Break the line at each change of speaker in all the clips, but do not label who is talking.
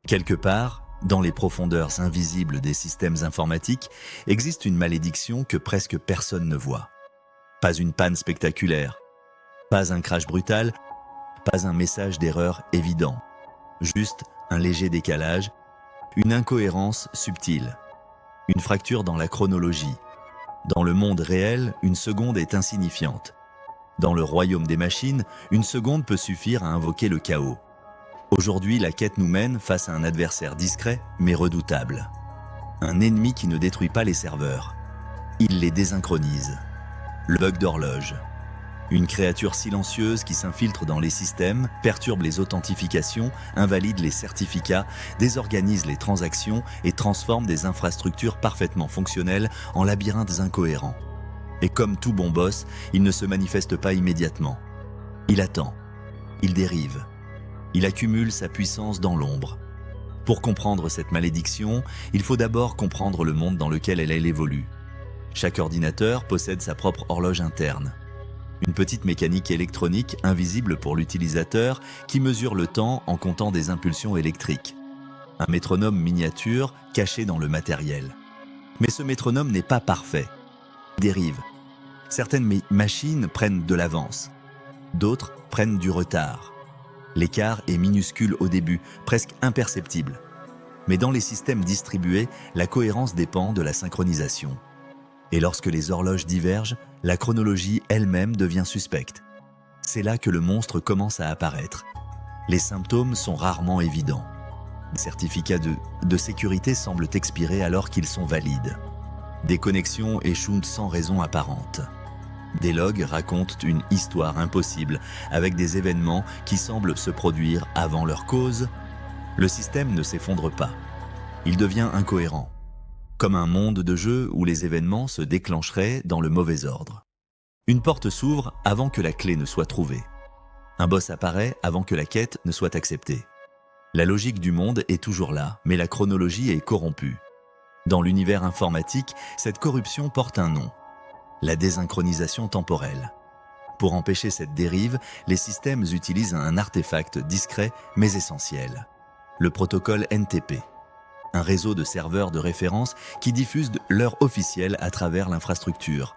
Quelque part, dans les profondeurs invisibles des systèmes informatiques, existe une malédiction que presque personne ne voit. Pas une panne spectaculaire, pas un crash brutal, pas un message d'erreur évident. Juste un léger décalage, une incohérence subtile, une fracture dans la chronologie. Dans le monde réel, une seconde est insignifiante. Dans le royaume des machines, une seconde peut suffire à invoquer le chaos. Aujourd'hui, la quête nous mène face à un adversaire discret mais redoutable. Un ennemi qui ne détruit pas les serveurs. Il les désynchronise. Le bug d'horloge. Une créature silencieuse qui s'infiltre dans les systèmes, perturbe les authentifications, invalide les certificats, désorganise les transactions et transforme des infrastructures parfaitement fonctionnelles en labyrinthes incohérents. Et comme tout bon boss, il ne se manifeste pas immédiatement. Il attend. Il dérive. Il accumule sa puissance dans l'ombre. Pour comprendre cette malédiction, il faut d'abord comprendre le monde dans lequel elle évolue. Chaque ordinateur possède sa propre horloge interne. Une petite mécanique électronique invisible pour l'utilisateur qui mesure le temps en comptant des impulsions électriques. Un métronome miniature caché dans le matériel. Mais ce métronome n'est pas parfait. Il dérive. Certaines machines prennent de l'avance. D'autres prennent du retard. L'écart est minuscule au début, presque imperceptible. Mais dans les systèmes distribués, la cohérence dépend de la synchronisation. Et lorsque les horloges divergent, la chronologie elle-même devient suspecte. C'est là que le monstre commence à apparaître. Les symptômes sont rarement évidents. Les certificats de sécurité semblent expirer alors qu'ils sont valides. Des connexions échouent sans raison apparente. Des logs racontent une histoire impossible, avec des événements qui semblent se produire avant leur cause. Le système ne s'effondre pas. Il devient incohérent. Comme un monde de jeu où les événements se déclencheraient dans le mauvais ordre. Une porte s'ouvre avant que la clé ne soit trouvée. Un boss apparaît avant que la quête ne soit acceptée. La logique du monde est toujours là, mais la chronologie est corrompue. Dans l'univers informatique, cette corruption porte un nom. La désynchronisation temporelle. Pour empêcher cette dérive, les systèmes utilisent un artefact discret mais essentiel. Le protocole NTP. Un réseau de serveurs de référence qui diffuse l'heure officielle à travers l'infrastructure.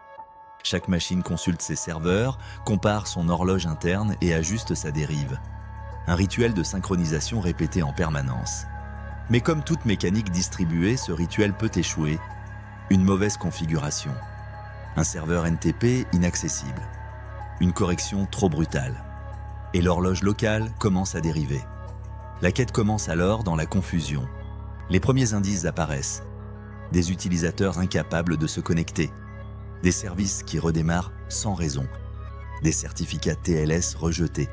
Chaque machine consulte ses serveurs, compare son horloge interne et ajuste sa dérive. Un rituel de synchronisation répété en permanence. Mais comme toute mécanique distribuée, ce rituel peut échouer. Une mauvaise configuration. Un serveur NTP inaccessible. Une correction trop brutale. Et l'horloge locale commence à dériver. La quête commence alors dans la confusion. Les premiers indices apparaissent. Des utilisateurs incapables de se connecter. Des services qui redémarrent sans raison. Des certificats TLS rejetés.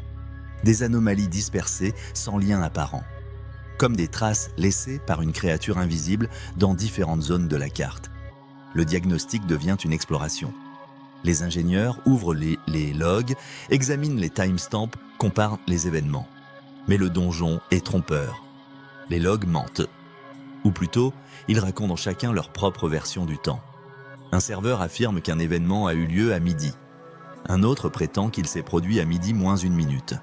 Des anomalies dispersées sans lien apparent. Comme des traces laissées par une créature invisible dans différentes zones de la carte. Le diagnostic devient une exploration. Les ingénieurs ouvrent les logs, examinent les timestamps, comparent les événements. Mais le donjon est trompeur. Les logs mentent. Ou plutôt, ils racontent chacun leur propre version du temps. Un serveur affirme qu'un événement a eu lieu à midi. Un autre prétend qu'il s'est produit à midi moins 1 minute.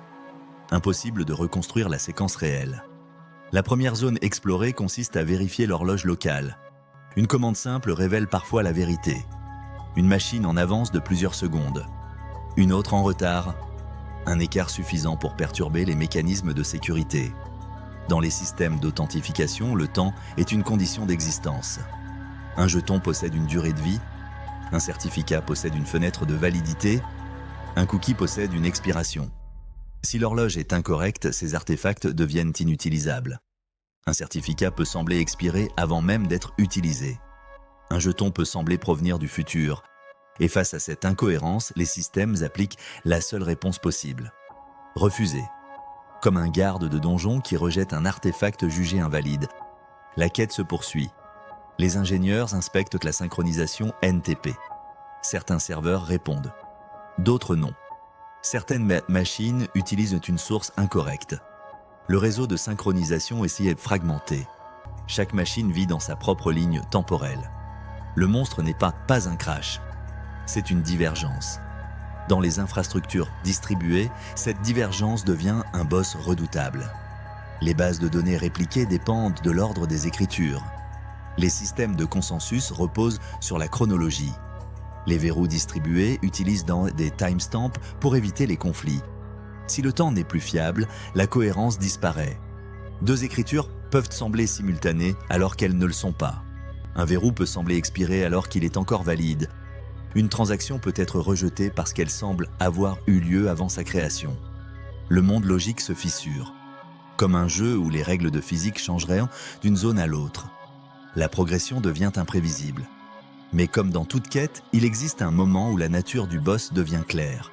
Impossible de reconstruire la séquence réelle. La première zone explorée consiste à vérifier l'horloge locale. Une commande simple révèle parfois la vérité. Une machine en avance de plusieurs secondes. Une autre en retard. Un écart suffisant pour perturber les mécanismes de sécurité. Dans les systèmes d'authentification, le temps est une condition d'existence. Un jeton possède une durée de vie. Un certificat possède une fenêtre de validité. Un cookie possède une expiration. Si l'horloge est incorrecte, ces artefacts deviennent inutilisables. Un certificat peut sembler expirer avant même d'être utilisé. Un jeton peut sembler provenir du futur. Et face à cette incohérence, les systèmes appliquent la seule réponse possible. Refuser. Comme un garde de donjon qui rejette un artefact jugé invalide. La quête se poursuit. Les ingénieurs inspectent la synchronisation NTP. Certains serveurs répondent. D'autres non. Certaines machines utilisent une source incorrecte. Le réseau de synchronisation est fragmenté. Chaque machine vit dans sa propre ligne temporelle. Le monstre n'est pas un crash, c'est une divergence. Dans les infrastructures distribuées, cette divergence devient un boss redoutable. Les bases de données répliquées dépendent de l'ordre des écritures. Les systèmes de consensus reposent sur la chronologie. Les verrous distribués utilisent des timestamps pour éviter les conflits. Si le temps n'est plus fiable, la cohérence disparaît. Deux écritures peuvent sembler simultanées alors qu'elles ne le sont pas. Un verrou peut sembler expirer alors qu'il est encore valide. Une transaction peut être rejetée parce qu'elle semble avoir eu lieu avant sa création. Le monde logique se fissure, comme un jeu où les règles de physique changeraient d'une zone à l'autre. La progression devient imprévisible. Mais comme dans toute quête, il existe un moment où la nature du boss devient claire.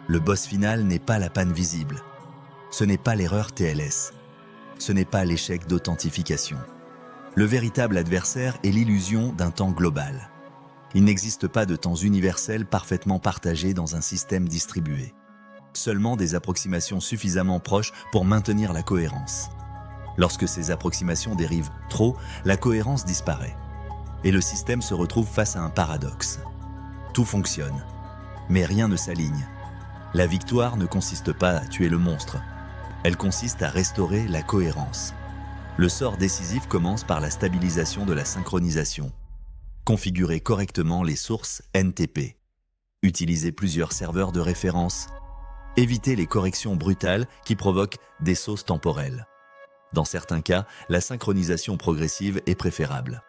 Le boss final n'est pas la panne visible. Ce n'est pas l'erreur TLS. Ce n'est pas l'échec d'authentification. Le véritable adversaire est l'illusion d'un temps global. Il n'existe pas de temps universel parfaitement partagé dans un système distribué. Seulement des approximations suffisamment proches pour maintenir la cohérence. Lorsque ces approximations dérivent trop, la cohérence disparaît. Et le système se retrouve face à un paradoxe. Tout fonctionne, mais rien ne s'aligne. La victoire ne consiste pas à tuer le monstre. Elle consiste à restaurer la cohérence. Le sort décisif commence par la stabilisation de la synchronisation. Configurer correctement les sources NTP. Utiliser plusieurs serveurs de référence. Éviter les corrections brutales qui provoquent des sausses temporelles. Dans certains cas, la synchronisation progressive est préférable.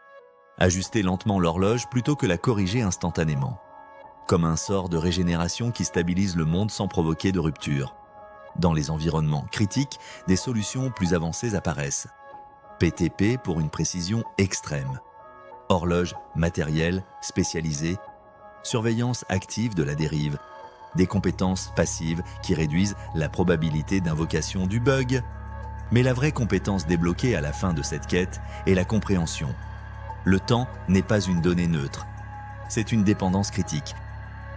Ajuster lentement l'horloge plutôt que la corriger instantanément. Comme un sort de régénération qui stabilise le monde sans provoquer de rupture. Dans les environnements critiques, des solutions plus avancées apparaissent. PTP pour une précision extrême. Horloge matérielle spécialisée. Surveillance active de la dérive. Des compétences passives qui réduisent la probabilité d'invocation du bug. Mais la vraie compétence débloquée à la fin de cette quête est la compréhension. Le temps n'est pas une donnée neutre. C'est une dépendance critique.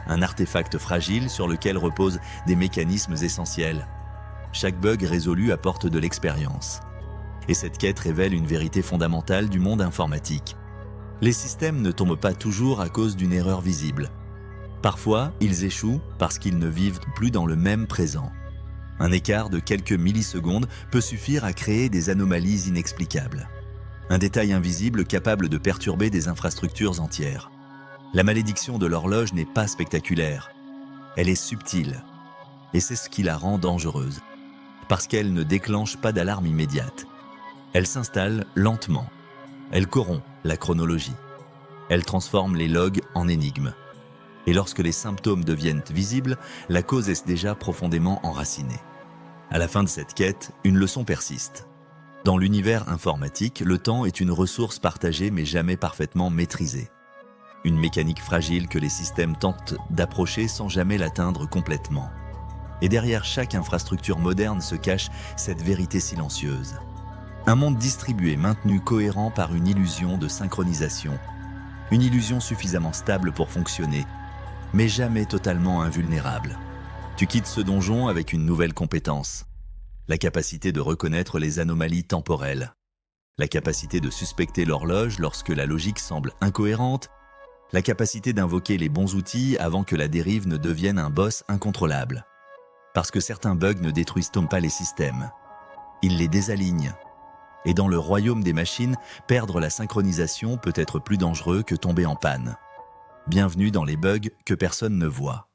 Un artefact fragile sur lequel reposent des mécanismes essentiels. Chaque bug résolu apporte de l'expérience. Et cette quête révèle une vérité fondamentale du monde informatique. Les systèmes ne tombent pas toujours à cause d'une erreur visible. Parfois, ils échouent parce qu'ils ne vivent plus dans le même présent. Un écart de quelques millisecondes peut suffire à créer des anomalies inexplicables. Un détail invisible capable de perturber des infrastructures entières. La malédiction de l'horloge n'est pas spectaculaire. Elle est subtile. Et c'est ce qui la rend dangereuse. Parce qu'elle ne déclenche pas d'alarme immédiate. Elle s'installe lentement. Elle corrompt la chronologie. Elle transforme les logs en énigmes. Et lorsque les symptômes deviennent visibles, la cause est déjà profondément enracinée. À la fin de cette quête, une leçon persiste. Dans l'univers informatique, le temps est une ressource partagée mais jamais parfaitement maîtrisée. Une mécanique fragile que les systèmes tentent d'approcher sans jamais l'atteindre complètement. Et derrière chaque infrastructure moderne se cache cette vérité silencieuse. Un monde distribué maintenu cohérent par une illusion de synchronisation. Une illusion suffisamment stable pour fonctionner, mais jamais totalement invulnérable. Tu quittes ce donjon avec une nouvelle compétence. La capacité de reconnaître les anomalies temporelles. La capacité de suspecter l'horloge lorsque la logique semble incohérente. La capacité d'invoquer les bons outils avant que la dérive ne devienne un boss incontrôlable. Parce que certains bugs ne détruisent pas les systèmes. Ils les désalignent. Et dans le royaume des machines, perdre la synchronisation peut être plus dangereux que tomber en panne. Bienvenue dans les bugs que personne ne voit.